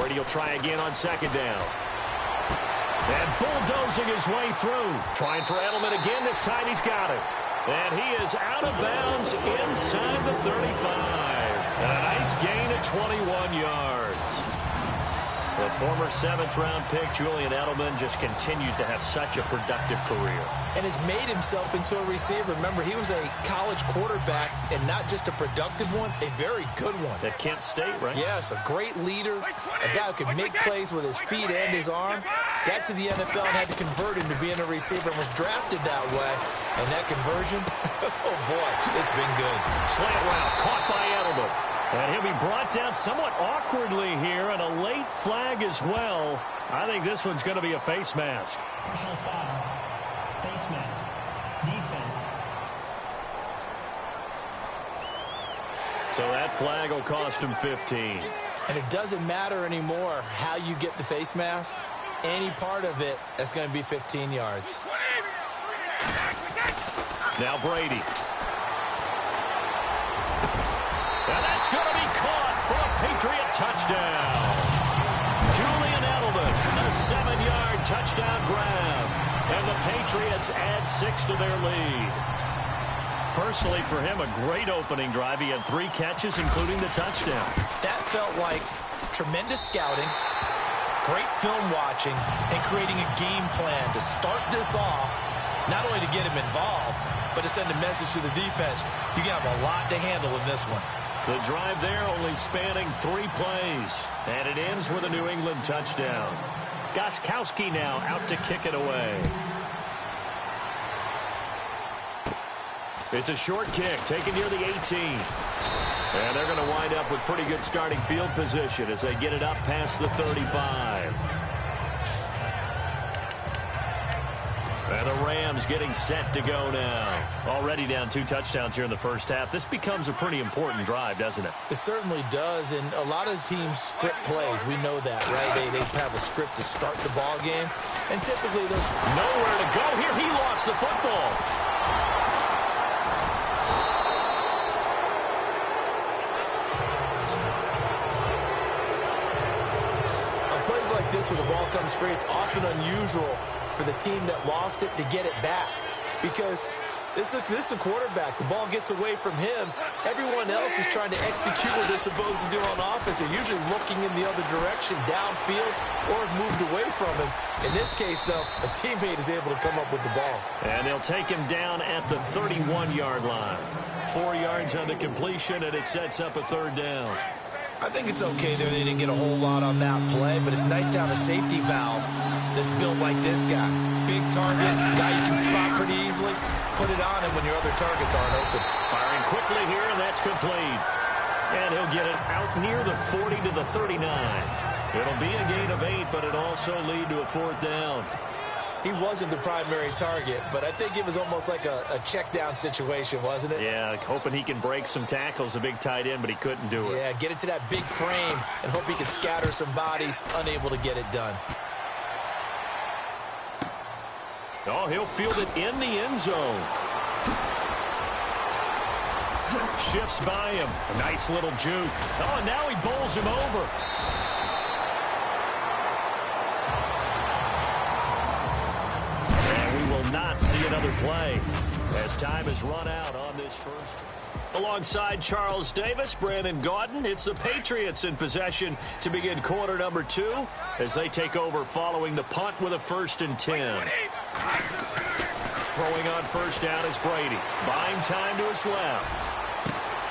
Brady will try again on second down. And bulldozing his way through. Trying for Edelman again. This time he's got it. And he is out of bounds inside the 35. And a nice gain of 21 yards. The former 7th-round pick, Julian Edelman, just continues to have such a productive career. And has made himself into a receiver. Remember, he was a college quarterback, and not just a productive one, a very good one. At Kent State, right? Yes, a great leader, a guy who could make plays with his feet and his arm. Got to the NFL and had to convert into being a receiver and was drafted that way. And that conversion, oh boy, it's been good. Slant route caught by Edelman. And he'll be brought down somewhat awkwardly here, and a late flag as well. I think this one's going to be a face mask. Personal foul. Face mask. Defense. So that flag will cost him 15. And it doesn't matter anymore how you get the face mask. Any part of it, that's going to be 15 yards. Now Brady. And that's going to be caught for a Patriot touchdown. Julian Edelman, a 7-yard touchdown grab. And the Patriots add 6 to their lead. Personally, for him, a great opening drive. He had 3 catches, including the touchdown. That felt like tremendous scouting, great film watching, and creating a game plan to start this off, not only to get him involved, but to send a message to the defense. You have a lot to handle in this one. The drive there only spanning 3 plays. And it ends with a New England touchdown. Gostkowski now out to kick it away. It's a short kick taken near the 18. And they're going to wind up with pretty good starting field position as they get it up past the 35. And the Rams getting set to go now. Already down 2 touchdowns here in the first half. This becomes a pretty important drive, doesn't it? It certainly does, and a lot of teams script plays. We know that, right? They have a script to start the ball game, and typically there's nowhere to go here. He lost the football. On plays like this where the ball comes free, it's often unusual for the team that lost it to get it back, because this is a quarterback. The ball gets away from him. Everyone else is trying to execute what they're supposed to do on offense. They're usually looking in the other direction, downfield, or have moved away from him. In this case, though, a teammate is able to come up with the ball. And they'll take him down at the 31-yard line. 4 yards on the completion, and it sets up a 3rd down. I think it's okay there. They didn't get a whole lot on that play, but it's nice to have a safety valve that's built like this guy. Big target, guy you can spot pretty easily. Put it on him when your other targets aren't open. Firing quickly here, and that's complete. And he'll get it out near the 40 to the 39. It'll be a gain of 8, but it'll also lead to a 4th down. He wasn't the primary target, but I think it was almost like a check down situation, wasn't it? Yeah, hoping he can break some tackles, a big tight end, but he couldn't do it. Yeah, get it to that big frame and hope he can scatter some bodies, unable to get it done. Oh, he'll field it in the end zone. Shifts by him. A nice little juke. Oh, and now he bowls him over. Not see another play as time has run out on this first. Alongside Charles Davis, Brandon Gaudin, it's the Patriots in possession to begin quarter number 2 as they take over following the punt with a 1st and 10. Throwing on first down is Brady. Buying time to his left.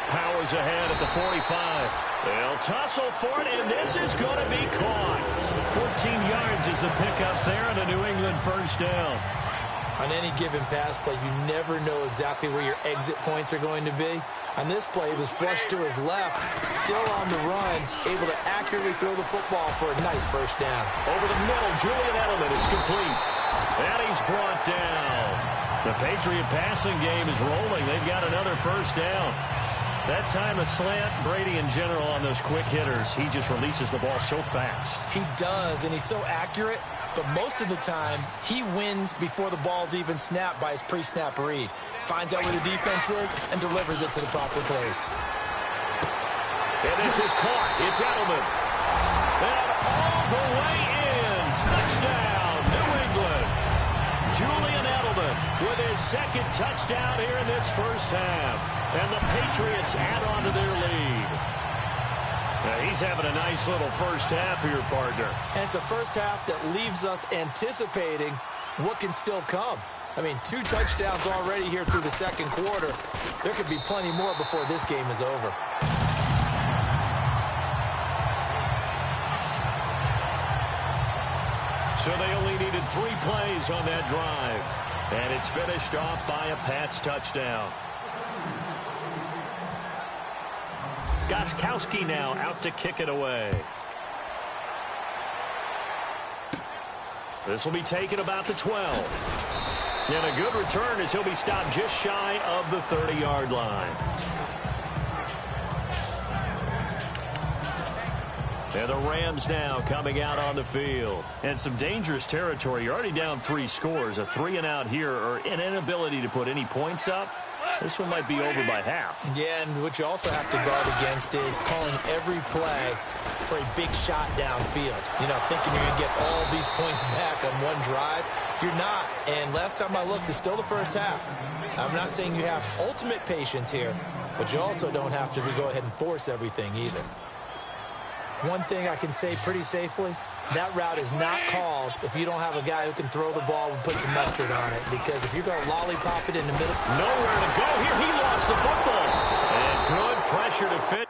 Powers ahead at the 45. They'll tussle for it, and this is going to be caught. 14 yards is the pickup there, and a New England 1st down. On any given pass play, you never know exactly where your exit points are going to be. On this play, it was flushed to his left, still on the run, able to accurately throw the football for a nice 1st down. Over the middle, Julian Edelman is complete. And he's brought down. The Patriot passing game is rolling. They've got another 1st down. That time a slant, Brady in general on those quick hitters, he just releases the ball so fast. He does, and he's so accurate. But most of the time, he wins before the ball's even snapped by his pre-snap read. Finds out where the defense is and delivers it to the proper place. And this is caught. It's Edelman. And the way in. Touchdown, New England. Julian Edelman with his second touchdown here in this first half. And the Patriots add on to their lead. Now he's having a nice little first half for your partner. And it's a first half that leaves us anticipating what can still come. I mean, 2 touchdowns already here through the second quarter. There could be plenty more before this game is over. So they only needed 3 plays on that drive. And it's finished off by a Pats touchdown. Gostkowski now out to kick it away. This will be taken about the 12. And a good return as he'll be stopped just shy of the 30-yard line. And the Rams now coming out on the field. And some dangerous territory. You're already down 3 scores. A 3-and-out here or an inability to put any points up. This one might be over by half. Yeah, and what you also have to guard against is calling every play for a big shot downfield. You know, thinking you're going to get all these points back on one drive. You're not. And last time I looked, it's still the first half. I'm not saying you have ultimate patience here, but you also don't have to go ahead and force everything either. One thing I can say pretty safely, that route is not called if you don't have a guy who can throw the ball and put some mustard on it. Because if you're going to lollipop it in the middle. Nowhere to go here. He lost the football. And good pressure to fit.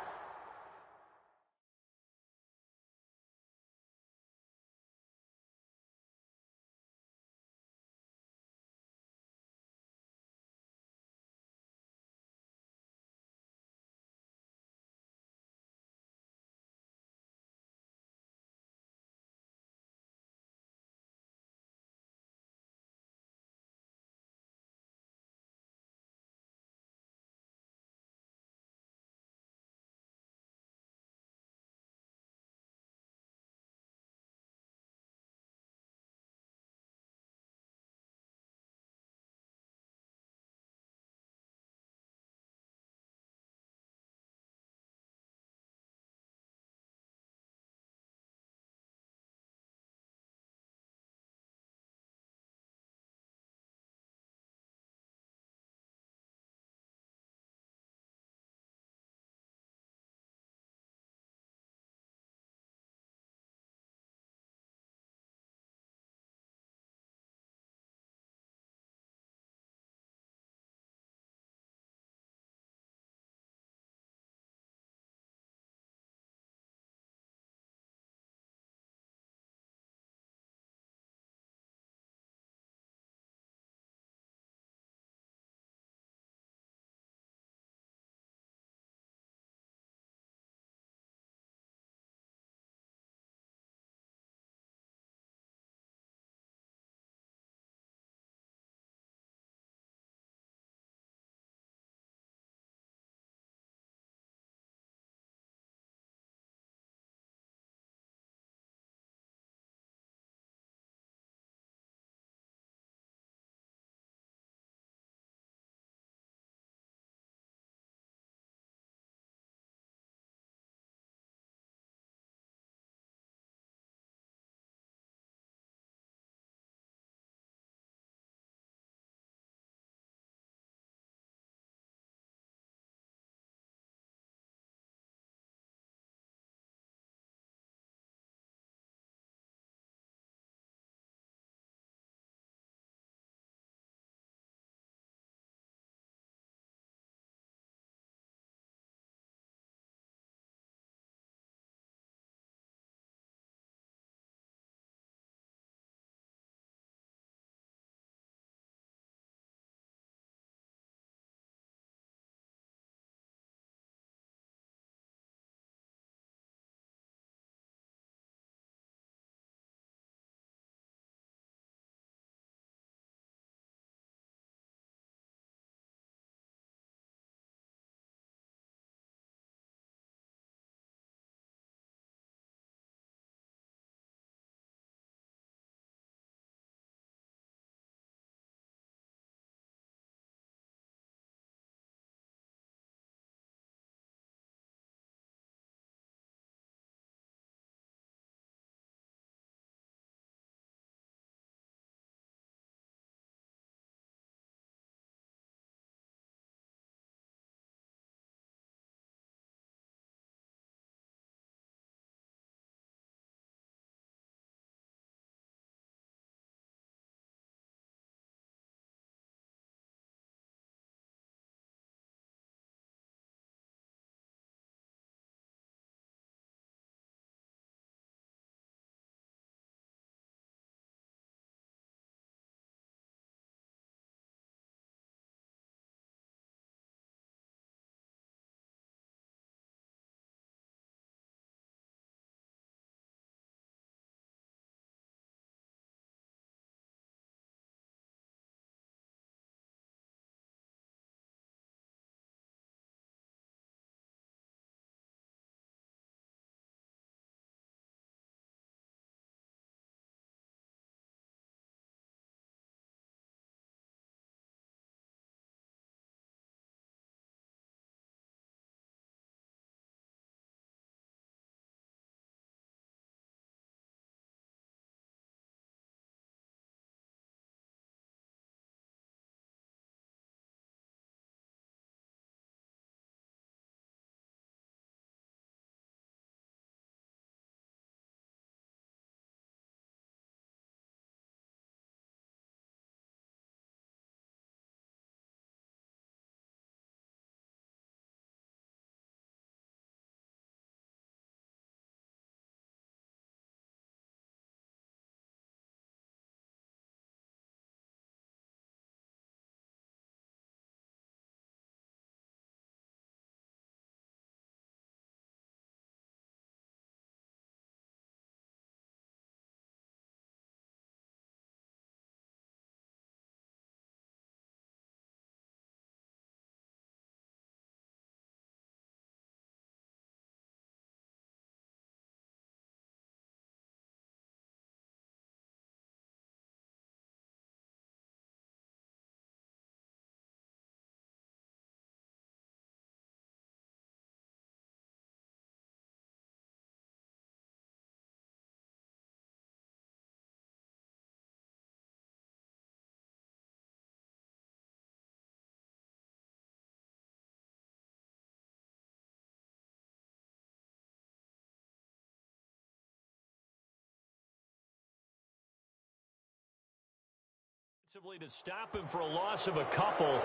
To stop him for a loss of a couple.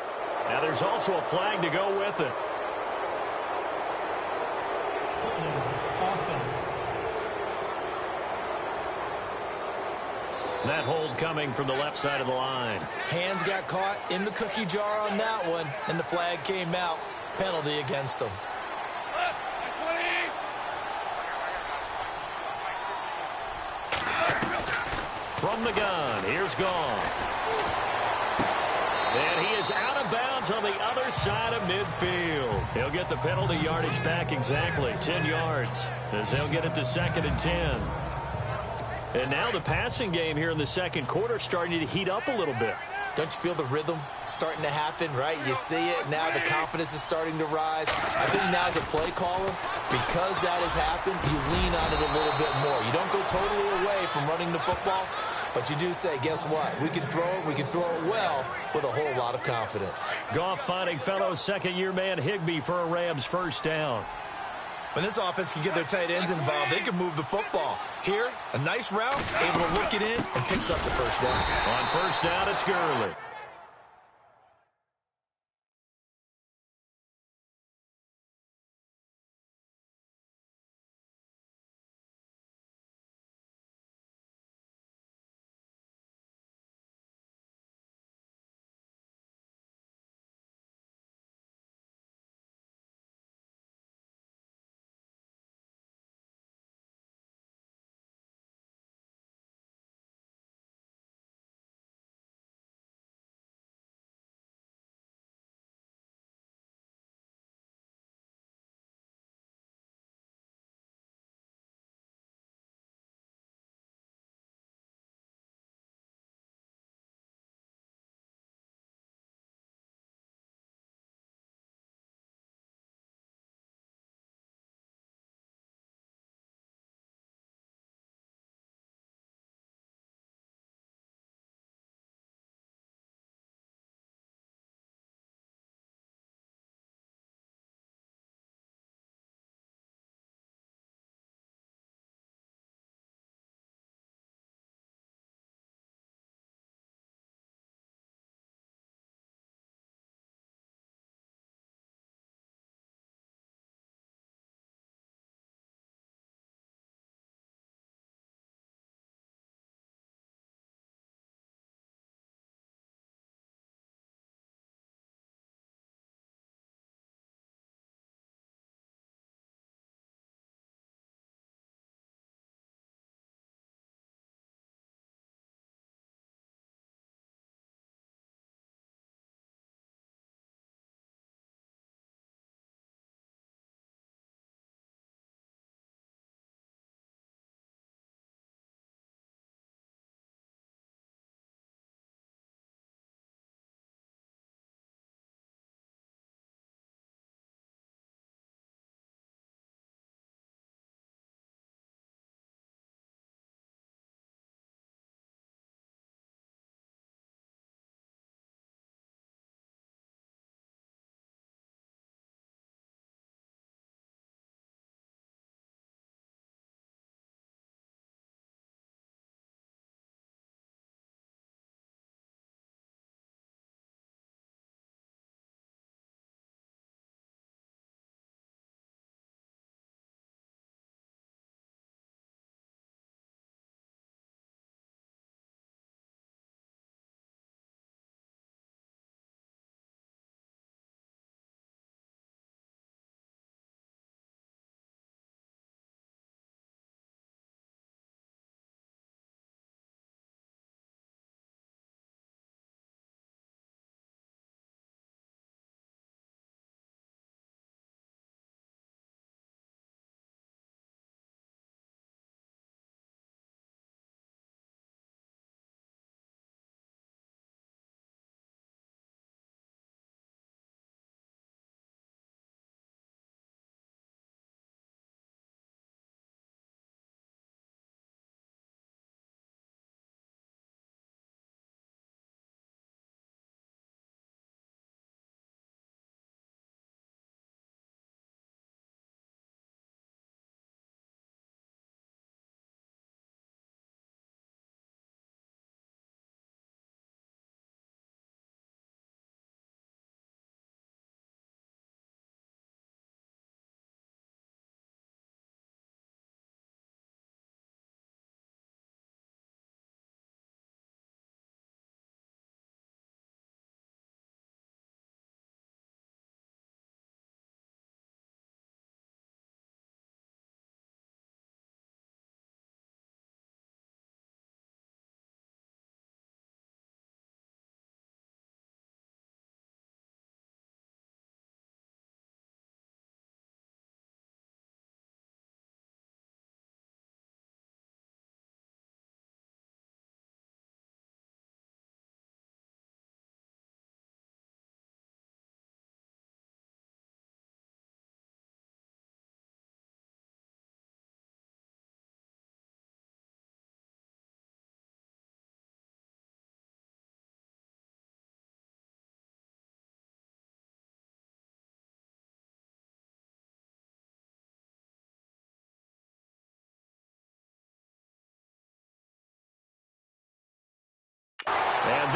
Now there's also a flag to go with it. Offense. That hold coming from the left side of the line. Hands got caught in the cookie jar on that one, and the flag came out. Penalty against him. From the gun, here's Gone. And he is out of bounds on the other side of midfield. He'll get the penalty yardage back exactly, 10 yards, as they'll get it to 2nd and 10. And now the passing game here in the second quarter starting to heat up a little bit. Don't you feel the rhythm starting to happen, right? You see it. Now the confidence is starting to rise. I think now as a play caller, because that has happened, you lean on it a little bit more. You don't go totally away from running the football, but you do say, guess what? We can throw it. We can throw it well with a whole lot of confidence. Goff finding fellow second-year man Higbee for a Rams first down. When this offense can get their tight ends involved, they can move the football. Here, a nice route, able to look it in, and picks up the first down. On first down, it's Gurley.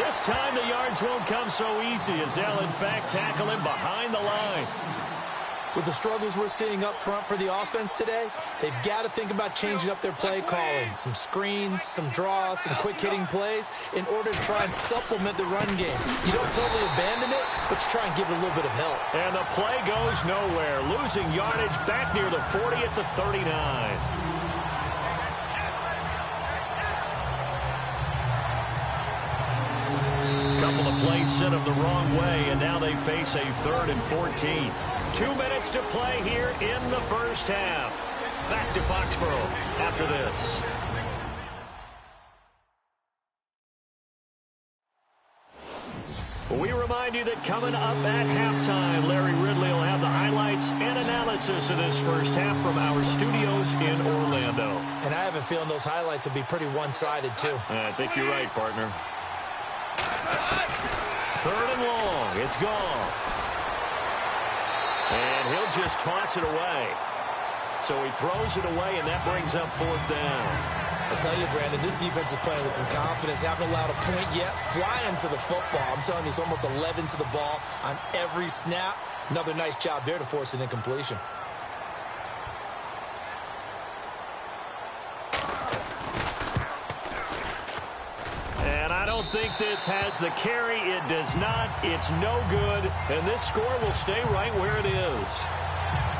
This time the yards won't come so easy as they'll, in fact, tackle him behind the line. With the struggles we're seeing up front for the offense today, they've got to think about changing up their play calling. Some screens, some draws, some quick-hitting plays in order to try and supplement the run game. You don't totally abandon it, but you try and give it a little bit of help. And the play goes nowhere, losing yardage back near the 40 at the 39. Couple of plays sent them the wrong way, and now they face a 3rd and 14. 2 minutes to play here in the first half. Back to Foxborough after this. We remind you that coming up at halftime, Larry Ridley will have the highlights and analysis of this first half from our studios in Orlando. And I have a feeling those highlights will be pretty one-sided, too. I think you're right, partner. 3rd and long. It's gone. And he'll just toss it away. So he throws it away, and that brings up 4th down. I tell you, Brandon, this defense is playing with some confidence. Haven't allowed a point yet. Flying to the football. I'm telling you, it's almost 11 to the ball on every snap. Another nice job there to force an incompletion. And I don't think this has the carry. It does not. It's no good. And this score will stay right where it is.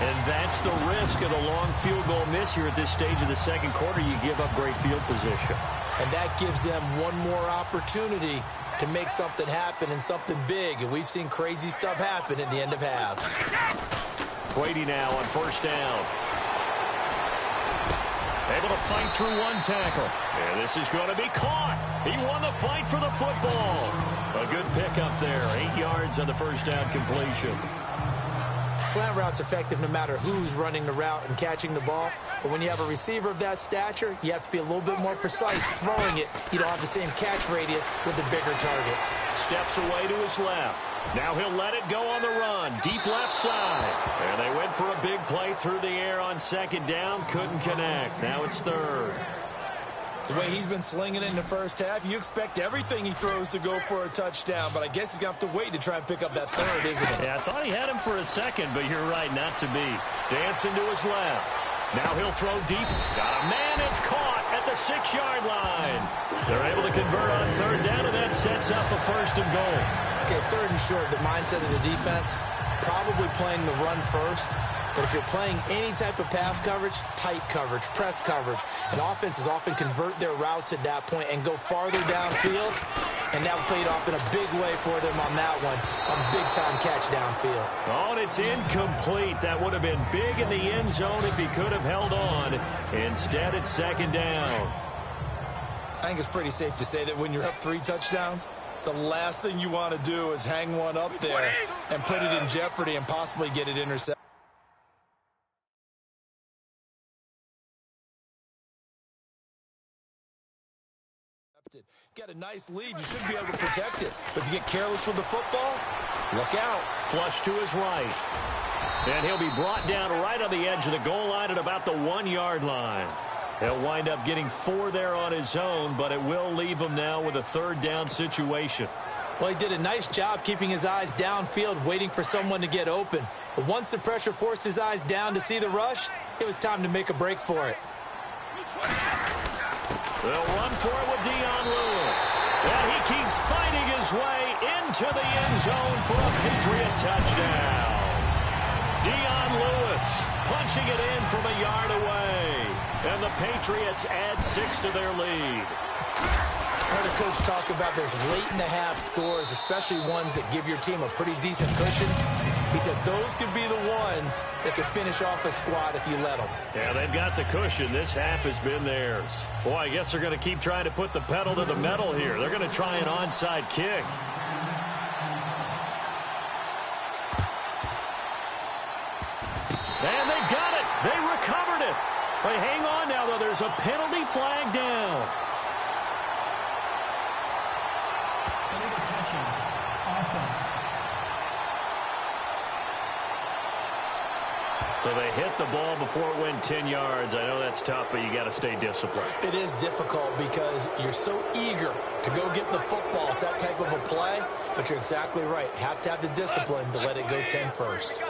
And that's the risk of the long field goal miss here at this stage of the second quarter. You give up great field position. And that gives them one more opportunity to make something happen and something big. And we've seen crazy stuff happen at the end of halves. Brady now on 1st down. Able to fight through one tackle. And this is going to be caught. He won the fight for the football. A good pickup there. 8 yards on the 1st down completion. Slant route's effective no matter who's running the route and catching the ball. But when you have a receiver of that stature, you have to be a little bit more precise throwing it. You don't have the same catch radius with the bigger targets. Steps away to his left. Now he'll let it go on the run. Deep left side. And they went for a big play through the air on 2nd down. Couldn't connect. Now it's 3rd. The way he's been slinging it in the first half, you expect everything he throws to go for a touchdown, but I guess he's going to have to wait to try and pick up that 3rd, isn't it? Yeah, I thought he had him for a second, but you're right, not to be. Dancing to his left. Now he'll throw deep. Got a man. It's caught at the 6-yard line. They're able to convert on 3rd down, and that sets up a 1st and goal. Okay, 3rd and short, the mindset of the defense, probably playing the run first. But if you're playing any type of pass coverage, tight coverage, press coverage, and offenses often convert their routes at that point and go farther downfield, and that played off in a big way for them on that one, a big-time catch downfield. Oh, and it's incomplete. That would have been big in the end zone if he could have held on. Instead, it's 2nd down. I think it's pretty safe to say that when you're up 3 touchdowns, the last thing you want to do is hang one up there and put it in jeopardy and possibly get it intercepted. Got a nice lead. You should be able to protect it. But if you get careless with the football, look out. Flush to his right. And he'll be brought down right on the edge of the goal line at about the 1-yard line. He'll wind up getting 4 there on his own, but it will leave him now with a 3rd down situation. Well, he did a nice job keeping his eyes downfield, waiting for someone to get open. But once the pressure forced his eyes down to see the rush, it was time to make a break for it. They'll run for it with Dion Lewis. And he keeps fighting his way into the end zone for a Patriot touchdown. Dion Lewis punching it in from a yard away. And the Patriots add 6 to their lead. I heard a coach talk about those late-in-the-half scores, especially ones that give your team a pretty decent cushion. He said those could be the ones that could finish off a squad if you let them. Yeah, they've got the cushion. This half has been theirs. Boy, I guess they're going to keep trying to put the pedal to the metal here. They're going to try an onside kick. And they've got it. They recovered it. But hang on now, though. There's a penalty flag down. Illegal touching. So they hit the ball before it went 10 yards. I know that's tough, but you got to stay disciplined. It is difficult because you're so eager to go get the football. It's that type of a play, but you're exactly right. You have to have the discipline to let it go 10 first.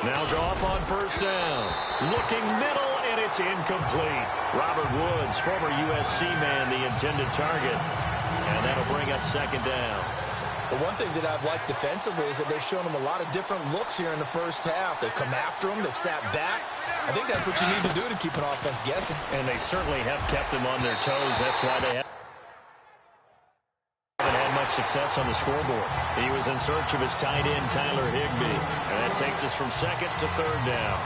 Now Goff on first down. Looking middle, and it's incomplete. Robert Woods, former USC man, the intended target. And that'll bring up second down. The one thing that I've liked defensively is that they've shown them a lot of different looks here in the first half. They've come after them. They've sat back. I think that's what you need to do to keep an offense guessing. And they certainly have kept them on their toes. That's why they haven't had much success on the scoreboard. He was in search of his tight end, Tyler Higbee. And that takes us from second to third down.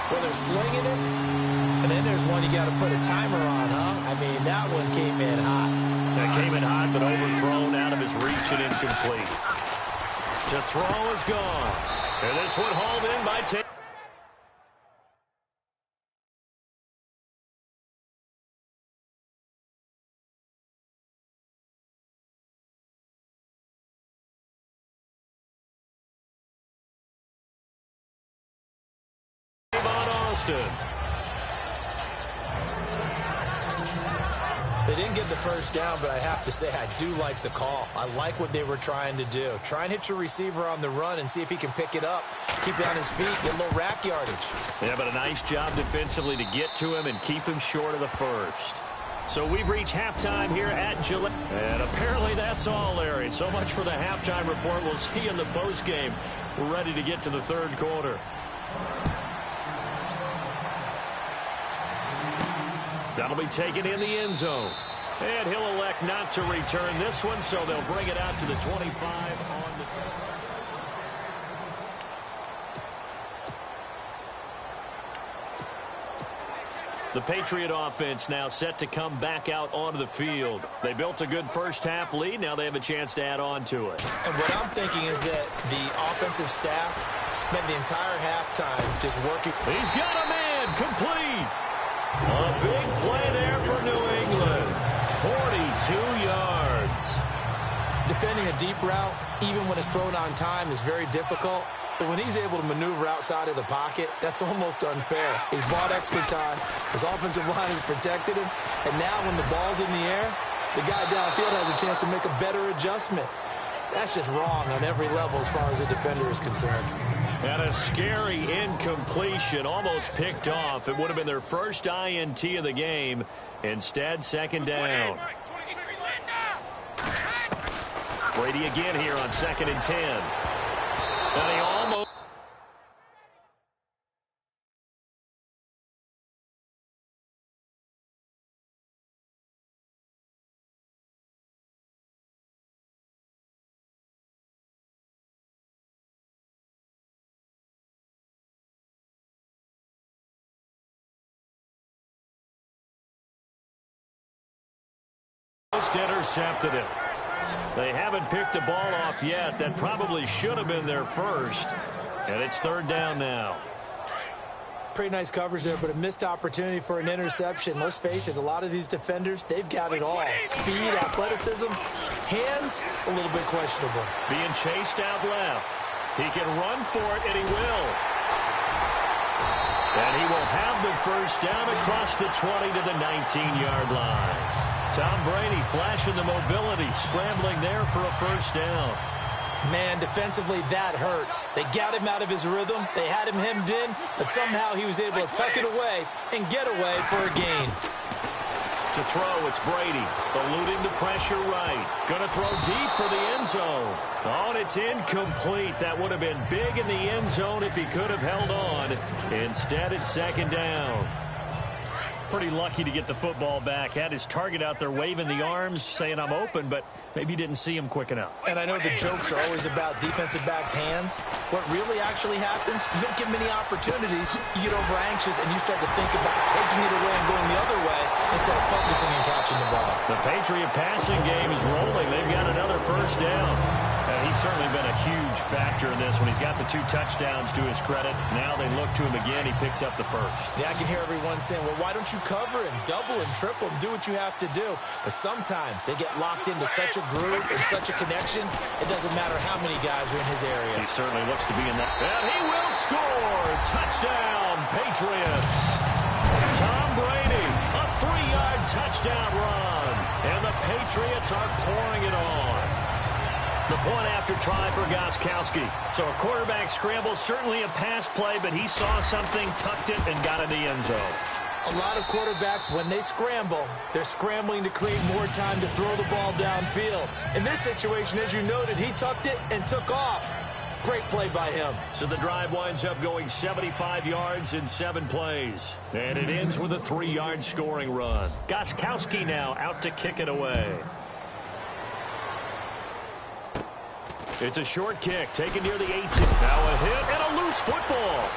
Well, they're slinging it. And then there's one you got to put a timer on, huh? I mean, that one came in hot. That came in hot, but overthrown out of his reach and incomplete. To throw is gone. And this one hauled in by Tate. Austin. They didn't get the first down, but I have to say I do like the call. I like what they were trying to do. Try and hit your receiver on the run and see if he can pick it up, keep it on his feet, get a little rack yardage. Yeah, but a nice job defensively to get to him and keep him short of the first. So we've reached halftime here at Gillette. And apparently that's all, Larry. So much for the halftime report. We'll see you in the postgame. We're ready to get to the third quarter. That'll be taken in the end zone. And he'll elect not to return this one, so they'll bring it out to the 25 on the 10. The Patriot offense now set to come back out onto the field. They built a good first-half lead. Now they have a chance to add on to it. And what I'm thinking is that the offensive staff spent the entire halftime just working. He's got a man complete. A big play there for New England. 42 yards. Defending a deep route, even when it's thrown on time, is very difficult. But when he's able to maneuver outside of the pocket, that's almost unfair. He's bought extra time. His offensive line has protected him. And now when the ball's in the air, the guy downfield has a chance to make a better adjustment. That's just wrong on every level as far as the defender is concerned. And a scary incompletion, almost picked off. It would have been their first INT of the game. Instead, second down. Brady again here on 2nd and 10. And he almost... intercepted it. They haven't picked the ball off yet. That probably should have been their first. And it's third down now. Pretty nice coverage there, but a missed opportunity for an interception. Let's face it, a lot of these defenders, they've got it all. Speed, athleticism, hands, a little bit questionable. Being chased out left. He can run for it, and he will. And he will have the first down across the 20 to the 19-yard line. Tom Brady flashing the mobility, scrambling there for a first down. Man, defensively, that hurts. They got him out of his rhythm. They had him hemmed in, but somehow he was able to tuck it away and get away for a gain. To throw, it's Brady, eluding the pressure right. Going to throw deep for the end zone. Oh, and it's incomplete. That would have been big in the end zone if he could have held on. Instead, it's second down. Pretty lucky to get the football back. Had his target out there waving the arms, saying I'm open, but maybe didn't see him quick enough. And I know the jokes are always about defensive backs' hands. What really actually happens, you don't get many opportunities. You get over anxious, and you start to think about taking it away and going the other way instead of focusing and catching the ball. The Patriot passing game is rolling. They've got another first down. And He's certainly been a huge factor in this when he's got the 2 touchdowns to his credit. Now they look to him again. He picks up the first. Yeah, I can hear everyone saying, well, why don't you cover him, double him, triple him, do what you have to do. But sometimes they get locked into such a groove and such a connection, it doesn't matter how many guys are in his area. He certainly looks to be in that. And he will score. Touchdown, Patriots. Tom Brady, a 3-yard touchdown run. And the Patriots are pouring it on. The point after try for Gostkowski. So a quarterback scramble, certainly a pass play, but he saw something, tucked it, and got in the end zone. A lot of quarterbacks, when they scramble, they're scrambling to create more time to throw the ball downfield. In this situation, as you noted, he tucked it and took off. Great play by him. So the drive winds up going 75 yards in 7 plays. And it ends with a 3-yard scoring run. Gostkowski now out to kick it away. It's a short kick, taken near the 18. Now a hit and a loose football.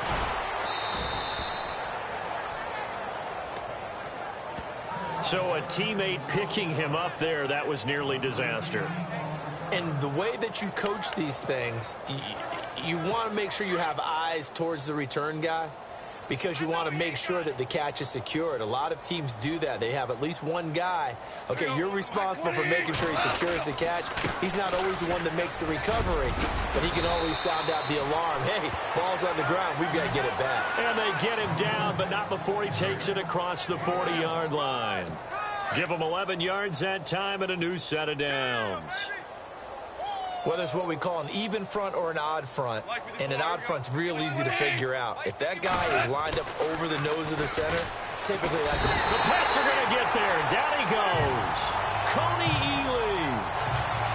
So a teammate picking him up there, that was nearly disaster. And the way that you coach these things, you want to make sure you have eyes towards the return guy because you want to make sure that the catch is secured. A lot of teams do that. They have at least one guy. Okay, you're responsible for making sure he secures the catch. He's not always the one that makes the recovery, but he can always sound out the alarm. Hey, ball's on the ground. We've got to get it back. And they get him down, but not before he takes it across the 40-yard line. Give him 11 yards that time and a new set of downs. Whether it's what we call an even front or an odd front, and an odd front's real easy to figure out. If that guy is lined up over the nose of the center, typically that's it. The Pats are going to get there. Down he goes. Coney Ely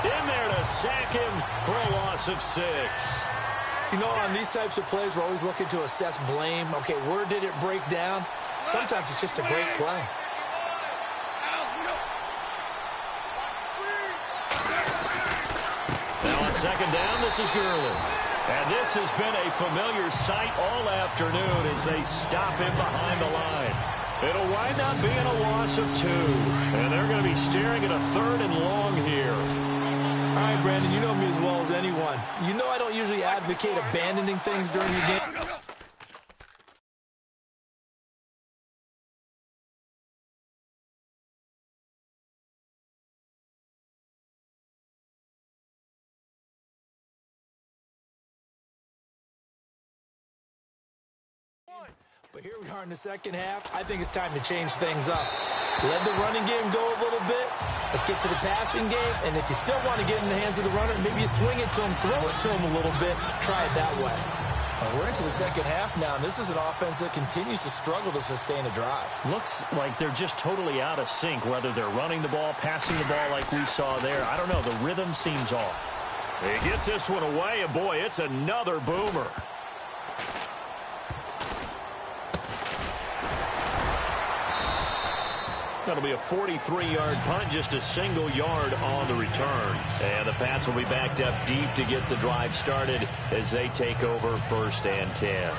in there to sack him for a loss of 6. You know, on these types of plays, we're always looking to assess blame. Okay, where did it break down? Sometimes it's just a great play. Second down, this is Gurley. And this has been a familiar sight all afternoon as they stop him behind the line. It'll wind up being a loss of 2. And they're going to be staring at a 3rd and long here. All right, Brandon, you know me as well as anyone. You know I don't usually advocate abandoning things during the game. But here we are in the second half. I think it's time to change things up. Let the running game go a little bit. Let's get to the passing game. And if you still want to get in the hands of the runner, maybe you swing it to him, throw it to him a little bit. Try it that way. We're into the second half now, and this is an offense that continues to struggle to sustain a drive. Looks like they're just totally out of sync, whether they're running the ball, passing the ball like we saw there. I don't know. The rhythm seems off. He gets this one away, and boy, it's another boomer. That'll be a 43-yard punt, just a single yard on the return. And the Pats will be backed up deep to get the drive started as they take over 1st and 10.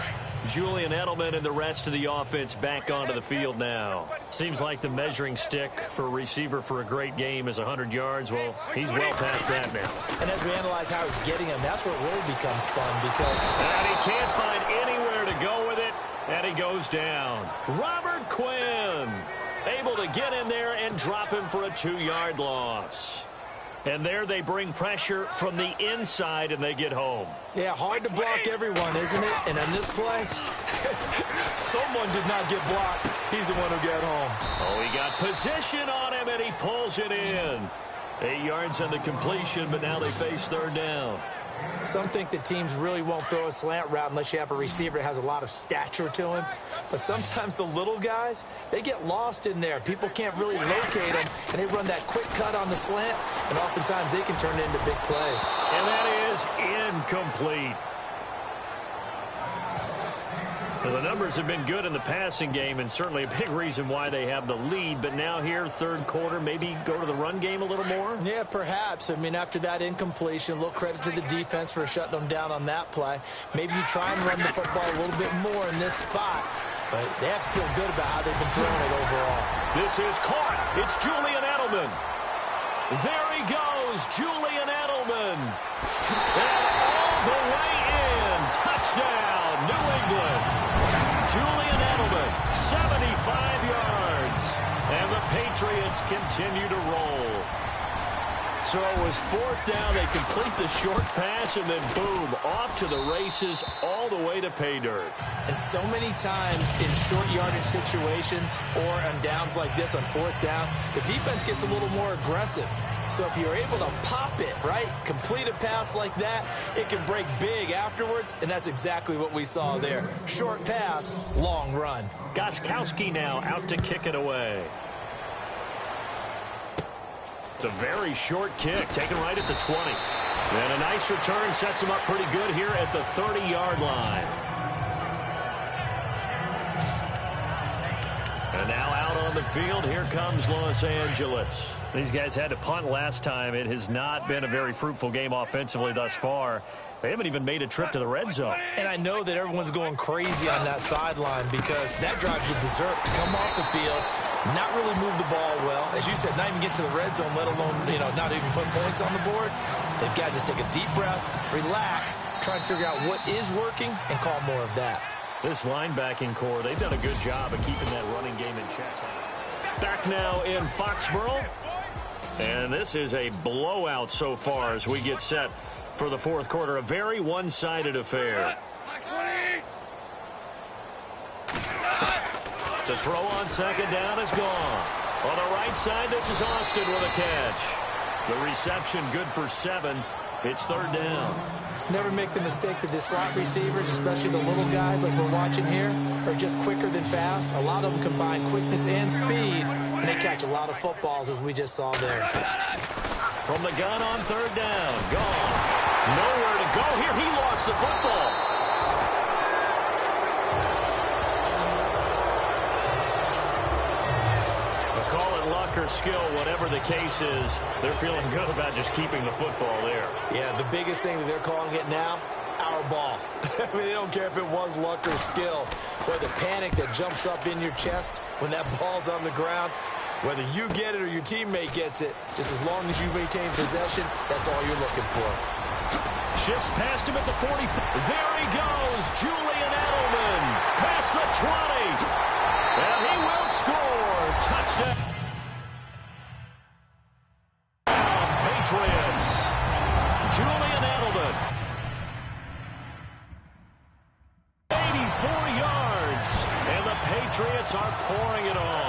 Julian Edelman and the rest of the offense back onto the field now. Seems like the measuring stick for a receiver for a great game is 100 yards. Well, he's well past that now. And as we analyze how he's getting him, that's what really becomes fun because... And he can't find anywhere to go with it, and he goes down. Robert Quinn able to get in there and drop him for a 2-yard loss. And there they bring pressure from the inside, and they get home. Yeah, hard to block everyone, isn't it? And on this play, someone did not get blocked. He's the one who got home. Oh, he got position on him, and he pulls it in. 8 yards on the completion, but now they face 3rd down. Some think that teams really won't throw a slant route unless you have a receiver that has a lot of stature to him. But sometimes the little guys, they get lost in there. People can't really locate them, and they run that quick cut on the slant, and oftentimes they can turn it into big plays. And that is incomplete. Well, the numbers have been good in the passing game, and certainly a big reason why they have the lead. But now here, 3rd quarter, maybe go to the run game a little more? Yeah, perhaps. I mean, after that incompletion, a little credit to the defense for shutting them down on that play. Maybe you try and run the football a little bit more in this spot. But they have to feel good about how they've been throwing it overall. This is caught. It's Julian Edelman. There he goes, Julian Edelman. And all the way in. Touchdown, New England. Julian Edelman, 75 yards. And the Patriots continue to roll. So it was fourth down. They complete the short pass, and then boom, off to the races all the way to pay dirt. And so many times in short yardage situations or on downs like this on fourth down, the defense gets a little more aggressive. So if you're able to pop it, right, complete a pass like that, it can break big afterwards, and that's exactly what we saw there. Short pass, long run. Gostkowski now out to kick it away. It's a very short kick, taken right at the 20. And a nice return sets him up pretty good here at the 30-yard line. And now out on the field, here comes Los Angeles. These guys had to punt last time. It has not been a very fruitful game offensively thus far. They haven't even made a trip to the red zone. And I know that everyone's going crazy on that sideline because that drives you berserk to come off the field, not really move the ball well. As you said, not even get to the red zone, let alone, not even put points on the board. They've got to just take a deep breath, relax, try and figure out what is working, and call more of that. This linebacking core, they've done a good job of keeping that running game in check. Back now in Foxborough. And this is a blowout so far as we get set for the fourth quarter. A very one-sided affair. To throw on second down is gone. On the right side, this is Austin with a catch. The reception good for 7. It's third down. Never make the mistake that the slot receivers, especially the little guys like we're watching here, are just quicker than fast. A lot of them combine quickness and speed, and they catch a lot of footballs, as we just saw there. From the gun on third down. Gone. Nowhere to go here. He lost the football. Call it luck or skill, whatever the case is, they're feeling good about just keeping the football there. Yeah, the biggest thing that they're calling it now, our ball. I mean, they don't care if it was luck or skill, or the panic that jumps up in your chest when that ball's on the ground. Whether you get it or your teammate gets it, just as long as you maintain possession, that's all you're looking for. Shifts past him at the 40. There he goes, Julian Edelman, past the 20. And he will score. Touchdown. Patriots. Julian Edelman. 84 yards. And the Patriots are pouring it on.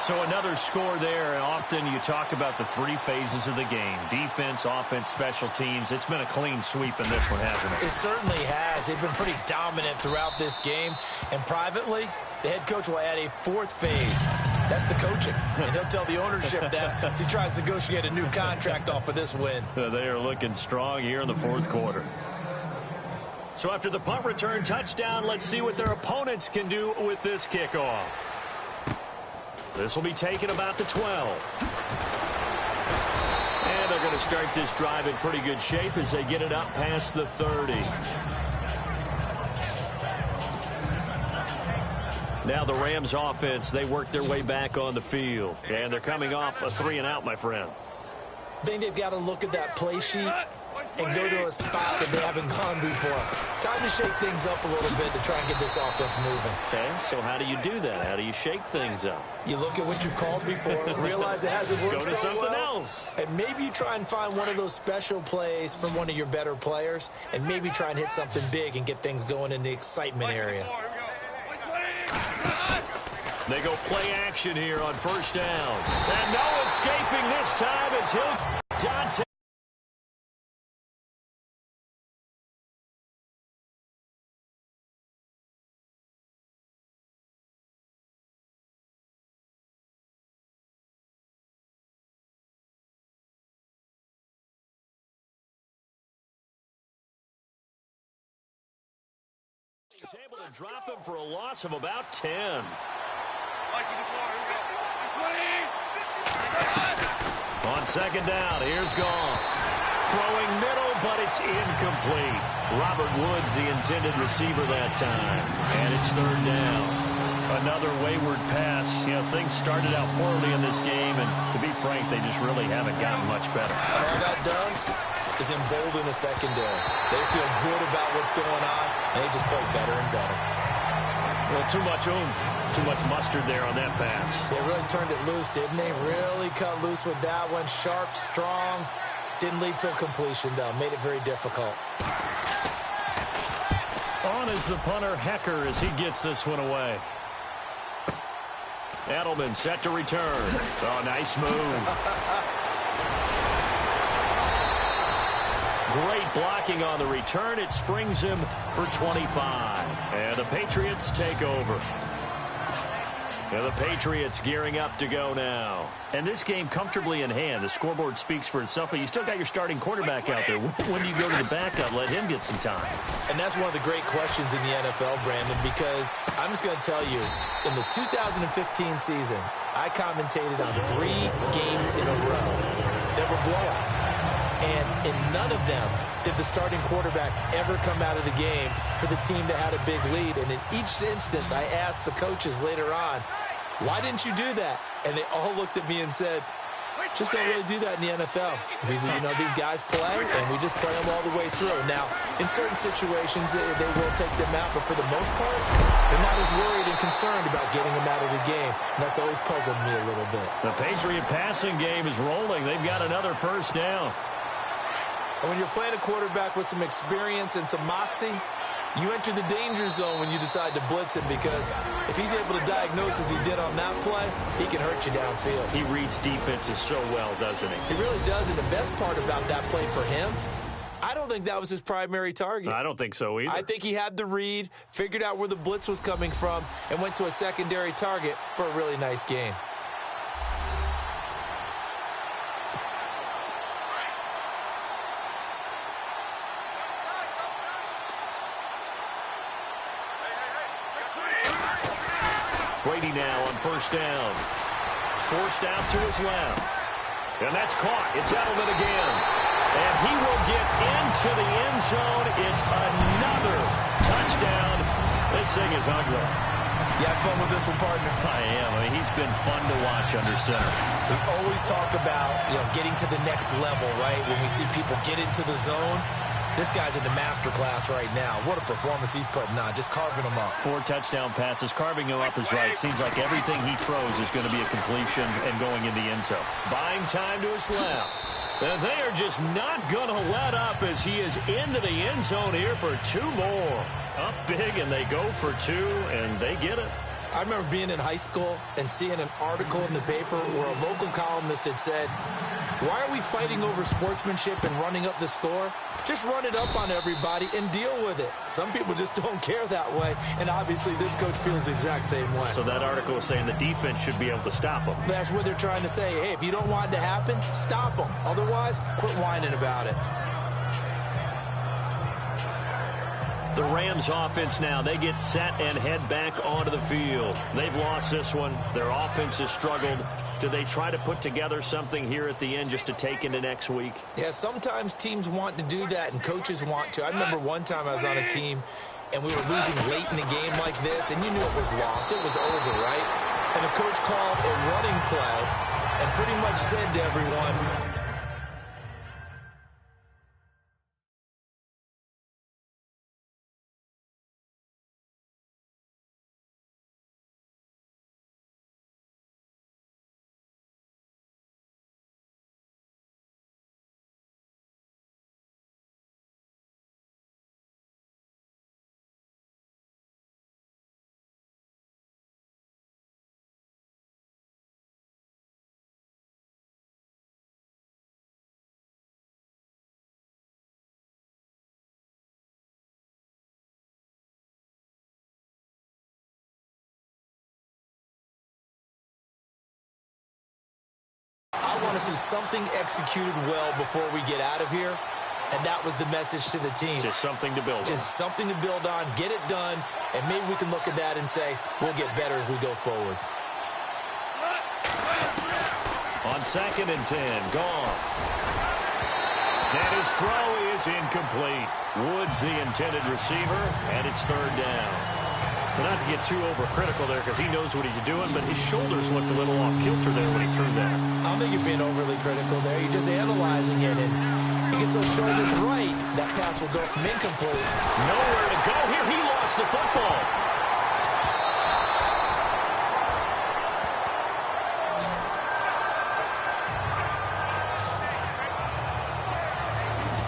So another score there, and often you talk about the three phases of the game. Defense, offense, special teams. It's been a clean sweep in this one, hasn't it? It certainly has. They've been pretty dominant throughout this game. And privately, the head coach will add a fourth phase. That's the coaching. And he'll tell the ownership that as he tries to negotiate a new contract off of this win. They are looking strong here in the fourth quarter. So after the punt return touchdown, let's see what their opponents can do with this kickoff. This will be taken about the 12. And they're going to start this drive in pretty good shape as they get it up past the 30. Now the Rams offense, they work their way back on the field. And they're coming off a 3-and-out, my friend. I think they've got to look at that play sheet and go to a spot that they haven't gone before. Time to shake things up a little bit to try and get this offense moving. Okay, so how do you do that? How do you shake things up? You look at what you've called before, realize it hasn't worked Go to so something well, else. and maybe you try and find one of those special plays from one of your better players, and maybe try and hit something big and get things going in the excitement area. They go play action here on first down. And no escaping this time as Dante. He's able to drop him for a loss of about 10. On second down, here's Goff. Throwing middle, but it's incomplete. Robert Woods, the intended receiver that time. And it's third down. Another wayward pass. You know, things started out poorly in this game, and to be frank, they just really haven't gotten much better. All that does is embolden the secondary. They feel good about what's going on, and they just play better and better. Well, too much oomph, too much mustard there on that pass. They really turned it loose, didn't they? Really cut loose with that one. Sharp, strong. Didn't lead to a completion, though. Made it very difficult. On is the punter, Hecker, as he gets this one away. Edelman set to return. Oh, nice move. Great blocking on the return. It springs him for 25. And the Patriots take over. And the Patriots gearing up to go now. And this game comfortably in hand. The scoreboard speaks for itself, but you still got your starting quarterback out there. When do you go to the backup, let him get some time? And that's one of the great questions in the NFL, Brandon, because I'm just going to tell you, in the 2015 season, I commentated on 3 games in a row that were blowouts. And in none of them did the starting quarterback ever come out of the game for the team that had a big lead. And in each instance, I asked the coaches later on, why didn't you do that? And they all looked at me and said, just don't really do that in the NFL. These guys play, and we just play them all the way through. Now, in certain situations, they will take them out, but for the most part, they're not as worried and concerned about getting them out of the game. And that's always puzzled me a little bit. The Patriot passing game is rolling. They've got another first down. And when you're playing a quarterback with some experience and some moxie, you enter the danger zone when you decide to blitz him, because if he's able to diagnose as he did on that play, he can hurt you downfield. He reads defenses so well, doesn't he? He really does, and the best part about that play for him, I don't think that was his primary target. I don't think so either. I think he had the read, figured out where the blitz was coming from, and went to a secondary target for a really nice gain. Brady now on first down. Forced out to his left. And that's caught. It's Edelman again. And he will get into the end zone. It's another touchdown. This thing is ugly. You have fun with this one, partner? I am. I mean, he's been fun to watch under center. We always talk about, getting to the next level, right? When we see people get into the zone. This guy's in the master class right now. What a performance he's putting on, just carving them up. 4 touchdown passes. Carving him up is right. Seems like everything he throws is going to be a completion and going in the end zone. Buying time to his left. And they are just not going to let up as he is into the end zone here for 2 more. Up big, and they go for 2, and they get it. I remember being in high school and seeing an article in the paper where a local columnist had said, why are we fighting over sportsmanship and running up the score? Just run it up on everybody and deal with it. Some people just don't care that way, and obviously this coach feels the exact same way. So that article is saying the defense should be able to stop them. That's what they're trying to say. Hey, if you don't want it to happen, stop them. Otherwise, quit whining about it. The Rams offense now, they get set and head back onto the field. They've lost this one. Their offense has struggled. Do they try to put together something here at the end just to take into next week? Yeah, sometimes teams want to do that and coaches want to. I remember one time I was on a team and we were losing late in the game like this, and you knew it was lost. It was over, right? And the coach called a running play and pretty much said to everyone, I want to see something executed well before we get out of here. And that was the message to the team. Just something to build on. Just something to build on, get it done, and maybe we can look at that and say, we'll get better as we go forward. On 2nd and 10, Goff. And his throw is incomplete. Woods the intended receiver, and it's 3rd down. But not to get too overcritical there because he knows what he's doing, but his shoulders looked a little off kilter there when he threw that. I don't think you're being overly critical there. You're just analyzing it, and he gets those shoulders right. That pass will go from incomplete. Nowhere to go here. He lost the football.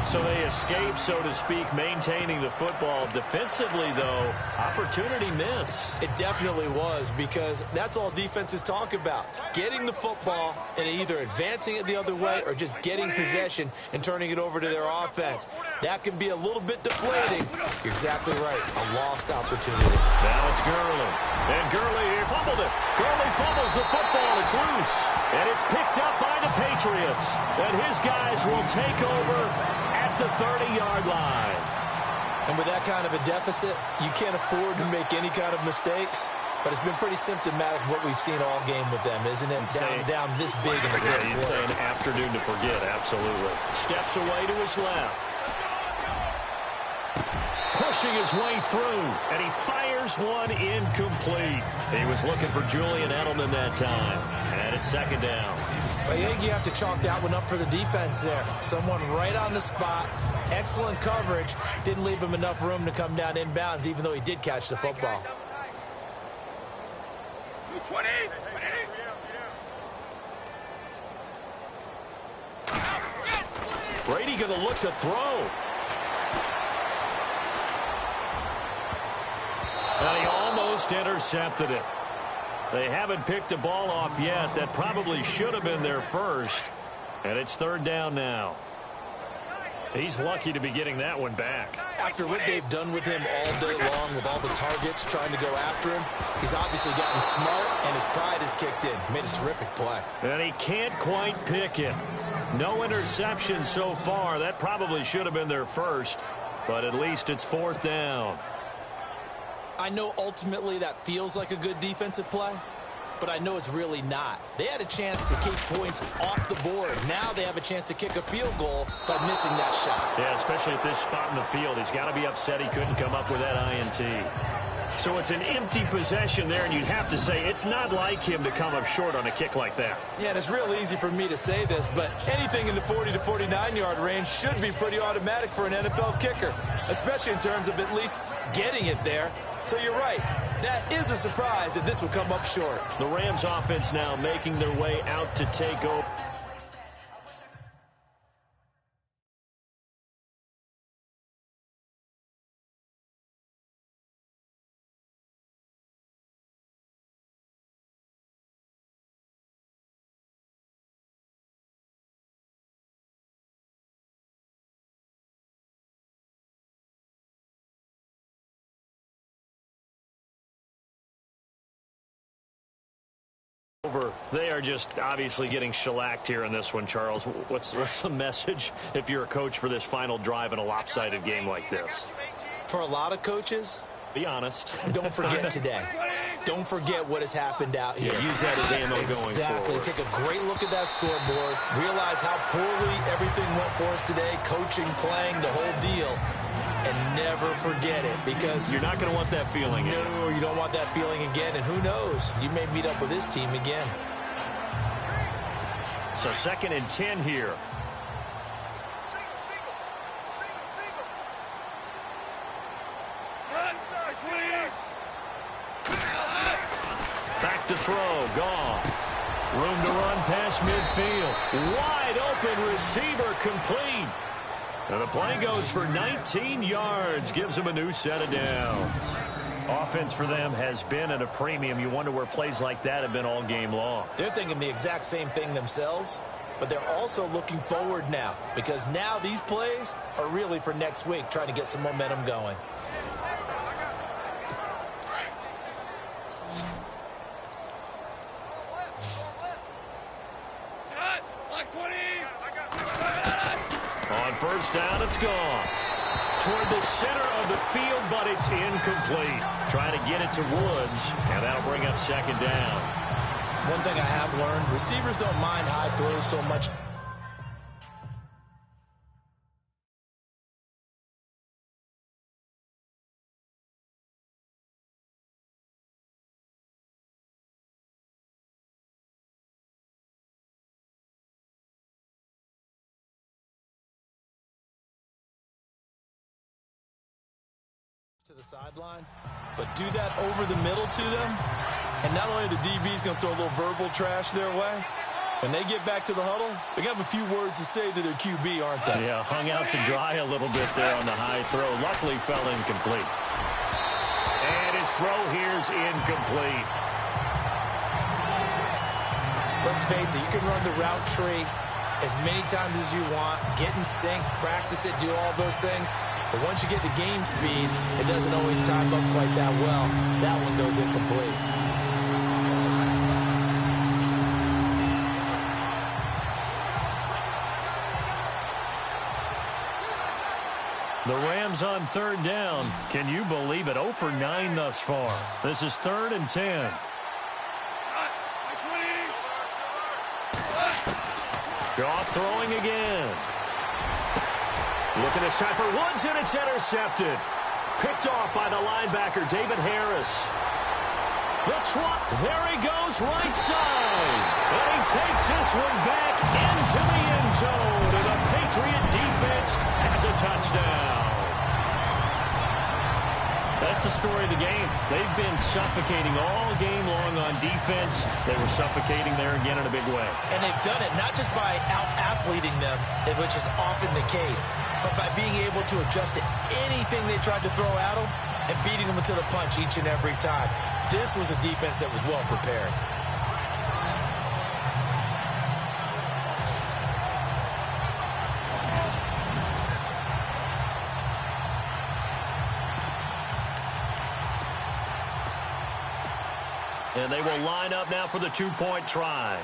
So they escape, so to speak, maintaining the football. Defensively, though, opportunity miss. It definitely was, because that's all defenses talk about. Getting the football and either advancing it the other way or just getting possession and turning it over to their offense. That can be a little bit deflating. You're exactly right. A lost opportunity. Now it's Gurley. And Gurley fumbled it. Gurley fumbles the football. It's loose. And it's picked up by the Patriots. And his guys will take over the 30-yard line. And with that kind of a deficit, you can't afford to make any kind of mistakes. But it's been pretty symptomatic of what we've seen all game with them, isn't it? Down this big in the fourth quarter. You'd say an afternoon to forget, absolutely. Steps away to his left. Pushing his way through, and he fires one incomplete. He was looking for Julian Edelman that time. And it's 2nd down. I think you have to chalk that one up for the defense there. Someone right on the spot. Excellent coverage. Didn't leave him enough room to come down inbounds, even though he did catch the football. 20. Brady going to look to throw. And he almost intercepted it. They haven't picked a ball off yet. That probably should have been their first. And it's 3rd down now. He's lucky to be getting that one back. After what they've done with him all day long, with all the targets trying to go after him, he's obviously gotten smart, and his pride has kicked in. Made a terrific play. And he can't quite pick it. No interception so far. That probably should have been their first. But at least it's 4th down. I know ultimately that feels like a good defensive play, but I know it's really not. They had a chance to kick points off the board. Now they have a chance to kick a field goal by missing that shot. Yeah, especially at this spot in the field. He's got to be upset he couldn't come up with that INT. So it's an empty possession there, and you'd have to say it's not like him to come up short on a kick like that. Yeah, and it's real easy for me to say this, but anything in the 40 to 49-yard range should be pretty automatic for an NFL kicker, especially in terms of at least getting it there. So you're right. That is a surprise that this would come up short. The Rams offense now making their way out to take over. They are just obviously getting shellacked here in this one, Charles. What's the message if you're a coach for this final drive in a lopsided game like this? For a lot of coaches, be honest. Don't forget today. Don't forget what has happened out here. Yeah, use that as ammo going forward. Exactly. Take a great look at that scoreboard. Realize how poorly everything went for us today. Coaching, playing, the whole deal. And never forget it, because you're not going to want that feeling again. No, you don't want that feeling again. And who knows? You may meet up with this team again. So 2nd and 10 here. Back to throw. Goff. Room to run past midfield. Wide open receiver, complete. And the play goes for 19 yards. Gives them a new set of downs. Offense for them has been at a premium. You wonder where plays like that have been all game long. They're thinking the exact same thing themselves, but they're also looking forward now, because now these plays are really for next week, trying to get some momentum going. On first down, it's gone. Toward the center of the field, but it's incomplete. Trying to get it to Woods, and that'll bring up 2nd down. One thing I have learned, receivers don't mind high throws so much. To the sideline, but do that over the middle to them, and not only the DB's going to throw a little verbal trash their way, when they get back to the huddle, they're going to have a few words to say to their QB, aren't they? Yeah, hung out to dry a little bit there on the high throw. Luckily fell incomplete. And his throw here's incomplete. Let's face it, you can run the route tree as many times as you want, get in sync, practice it, do all those things. But once you get to game speed, it doesn't always time up quite that well. That one goes incomplete. The Rams on 3rd down. Can you believe it? 0 for 9 thus far. This is 3rd and 10. Goff throwing again. Looking this time for Woods, and it's intercepted. Picked off by the linebacker, David Harris. The trot, there he goes, right side. And he takes this one back into the end zone. And the Patriot defense has a touchdown. That's the story of the game. They've been suffocating all game long on defense. They were suffocating there again in a big way. And they've done it not just by out-athleting them, which is often the case, but by being able to adjust to anything they tried to throw at them and beating them to the punch each and every time. This was a defense that was well prepared. And they will line up now for the 2-point try.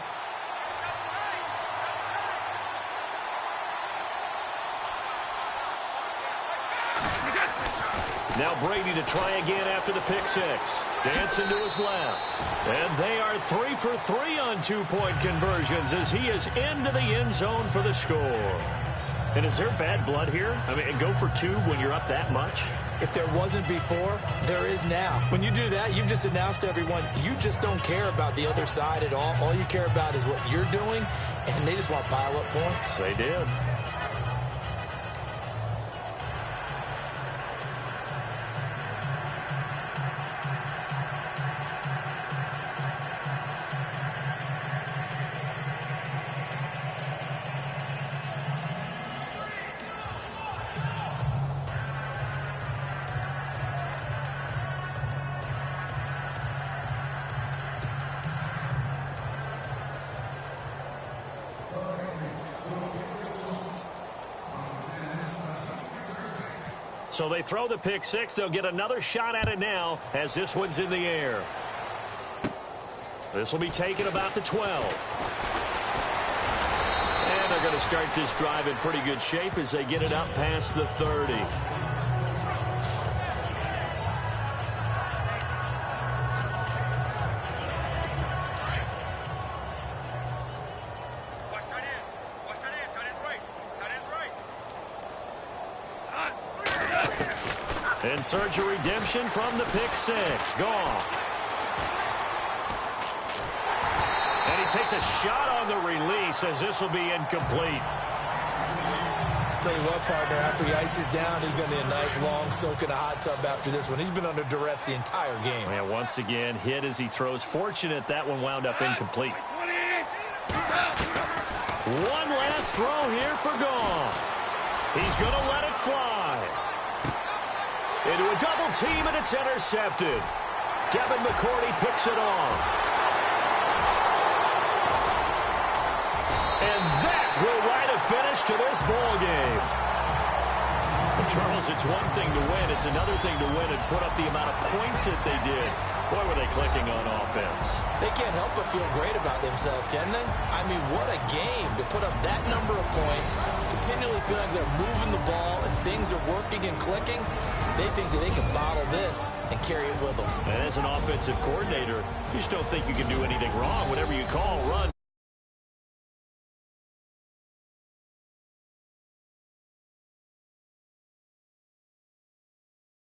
Now Brady to try again after the pick six. Dancing to his left. And they are 3 for 3 on 2-point conversions as he is into the end zone for the score. And is there bad blood here? I mean, go for 2 when you're up that much? If there wasn't before, there is now. When you do that, you've just announced to everyone, you just don't care about the other side at all. All you care about is what you're doing, and they just want to pile up points. They did. So they throw the pick six. They'll get another shot at it now as this one's in the air. This will be taken about the 12. And they're going to start this drive in pretty good shape as they get it up past the 30. In search of redemption from the pick six. Goff. And he takes a shot on the release as this will be incomplete. Tell you what, partner, after he ices down, he's going to need a nice long soak in a hot tub after this one. He's been under duress the entire game. And once again, hit as he throws. Fortunate that one wound up incomplete. One last throw here for Goff. He's going to let it fly. Into a double team, and it's intercepted. Devin McCourty picks it off. And that will write a finish to this ball game. Well, Charles, it's one thing to win. It's another thing to win and put up the amount of points that they did. Boy, were they clicking on offense. They can't help but feel great about themselves, can they? I mean, what a game to put up that number of points, continually feeling like they're moving the ball and things are working and clicking. They think that they can bottle this and carry it with them. And as an offensive coordinator, you just don't think you can do anything wrong. Whatever you call, run.